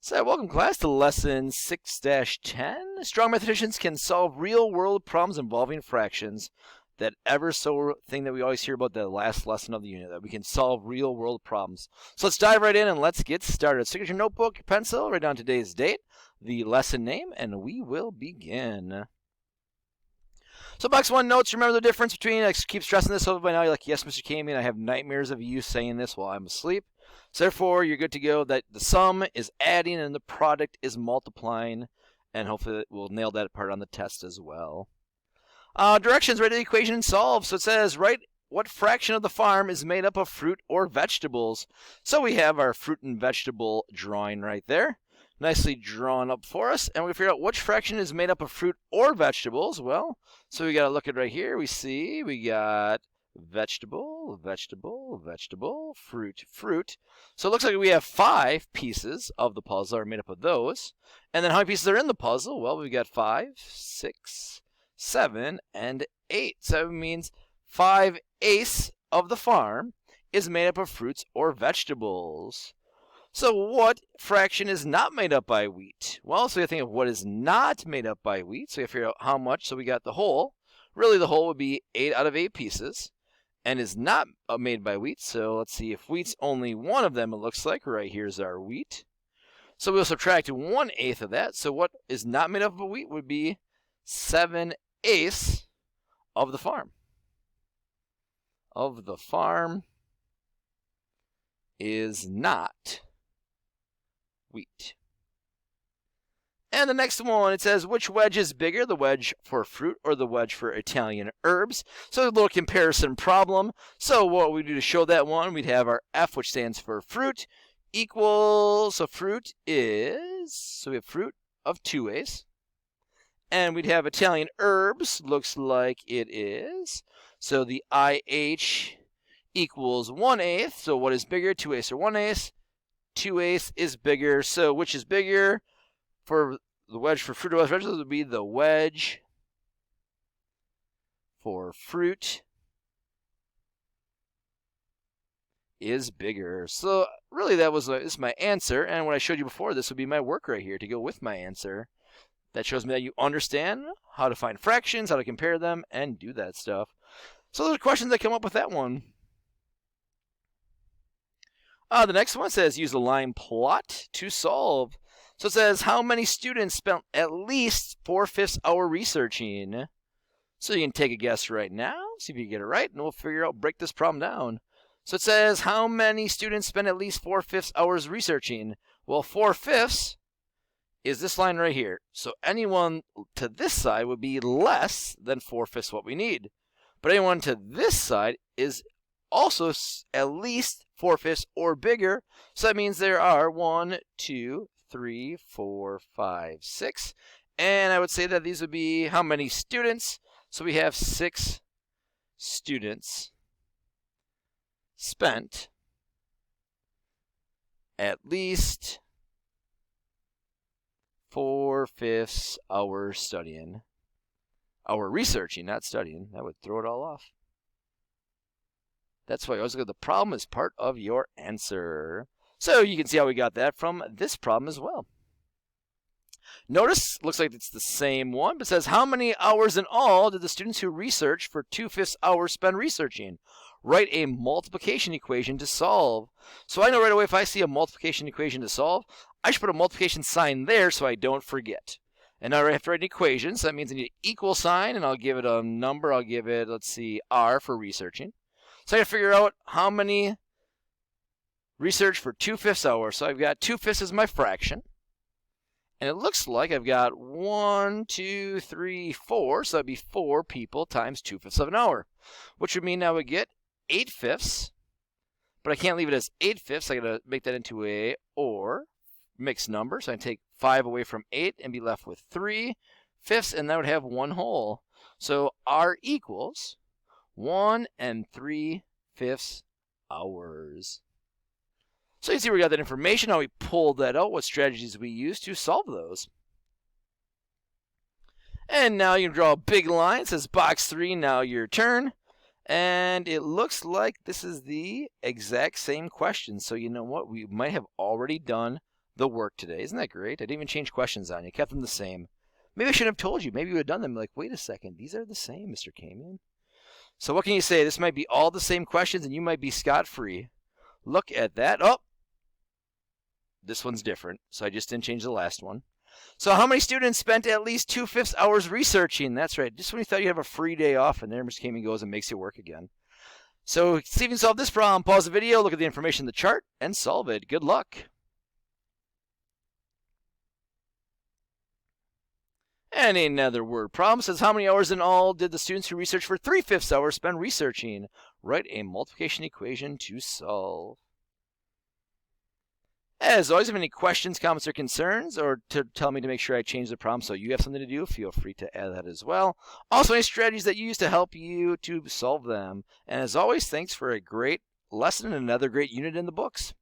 So, welcome class to lesson 6-10. Strong mathematicians can solve real-world problems involving fractions. That ever so thing that we always hear about the last lesson of the unit, that we can solve real-world problems. So let's dive right in and let's get started. So get your notebook, your pencil, write down today's date, the lesson name, and we will begin. So box 1 notes, remember the difference between, I keep stressing this over by now, you're like, yes, Mr. Kamian, I have nightmares of you saying this while I'm asleep. So therefore, you're good to go that the sum is adding and the product is multiplying, and hopefully we'll nail that part on the test as well. Directions, write the equation and solve. So it says, write what fraction of the farm is made up of fruit or vegetables. So we have our fruit and vegetable drawing right there. Nicely drawn up for us. And we figure out which fraction is made up of fruit or vegetables. Well, so we got to look at right here. We see we got vegetable, vegetable, vegetable, fruit, fruit. So it looks like we have 5 pieces of the puzzle are made up of those. And then how many pieces are in the puzzle? Well, we've got 5, 6, 7, and 8. So it means 5/8 of the farm is made up of fruits or vegetables. So what fraction is not made up by wheat? Well, so you think of what is not made up by wheat. So you figure out how much. So we got the whole. Really, the whole would be 8 out of 8 pieces and is not made by wheat. So let's see, if wheat's only one of them, it looks like. Right here's our wheat. So we'll subtract 1/8 of that. So what is not made up of wheat would be 7/8 of the farm. Of the farm is not wheat. And the next one, it says, which wedge is bigger, the wedge for fruit or the wedge for Italian herbs? So a little comparison problem. So what we do to show that one, we'd have our F, which stands for fruit, equals, so fruit is, so we have fruit of 2/8. And we'd have Italian herbs, looks like it is. So the IH equals 1/8. So what is bigger, 2/8 or 1/8? 2/8 is bigger. So which is bigger? For the wedge for fruit or vegetables would be the wedge for fruit is bigger. So really that was this is my answer. And what I showed you before, this would be my work right here to go with my answer. That shows me that you understand how to find fractions, how to compare them, and do that stuff. So those are questions that come up with that one. The next one says use a line plot to solve. So it says how many students spent at least 4/5 hour researching. So you can take a guess right now, see if you get it right, and we'll figure out, break this problem down. So it says how many students spend at least 4/5 hours researching. Well, 4/5 is this line right here. So anyone to this side would be less than 4/5 what we need. But anyone to this side is also at least 4/5 or bigger. So that means there are 1, 2, 3, 4, 5, 6. And I would say that these would be how many students? So we have 6 students spent at least 4/5 hours studying. Hour researching, not studying. That would throw it all off. That's why I always look at the problem as part of your answer. So you can see how we got that from this problem as well. Notice, looks like it's the same one, but it says how many hours in all did the students who researched for 2/5 hours spend researching? Write a multiplication equation to solve. So I know right away if I see a multiplication equation to solve, I should put a multiplication sign there so I don't forget. And now I have to write an equation, so that means I need an equal sign, and I'll give it a number. I'll give it, let's see, R for researching. So I got to figure out how many research for 2/5 hours. So I've got 2/5 as my fraction. And it looks like I've got 1, 2, 3, 4. So that'd be 4 people times 2/5 of an hour, which would mean I would get 8/5. But I can't leave it as 8/5. I got to make that into a or mixed number. So I take 5 away from 8 and be left with 3/5, and that would have 1 whole. So R equals 1 3/5 hours. So you see we got that information, how we pulled that out, what strategies we used to solve those. And now you can draw a big line. It says box 3, now your turn. And it looks like this is the exact same question. So you know what? We might have already done the work today. Isn't that great? I didn't even change questions on you. Kept them the same. Maybe I should have told you. Maybe you would have done them. Like, wait a second. These are the same, Mr. Camion. So what can you say? This might be all the same questions, and you might be scot-free. Look at that. Oh, this one's different. So I just didn't change the last one. So how many students spent at least 2/5 hours researching? That's right. Just when you thought you'd have a free day off, and there Mr. Camion goes and makes you work again. So see if you can solve this problem. Pause the video, look at the information in the chart, and solve it. Good luck. And another word problem says, how many hours in all did the students who researched for 3/5 hours spend researching? Write a multiplication equation to solve. As always, if you have any questions, comments, or concerns, or to tell me to make sure I change the problem so you have something to do, feel free to add that as well. Also, any strategies that you use to help you to solve them. And as always, thanks for a great lesson and another great unit in the books.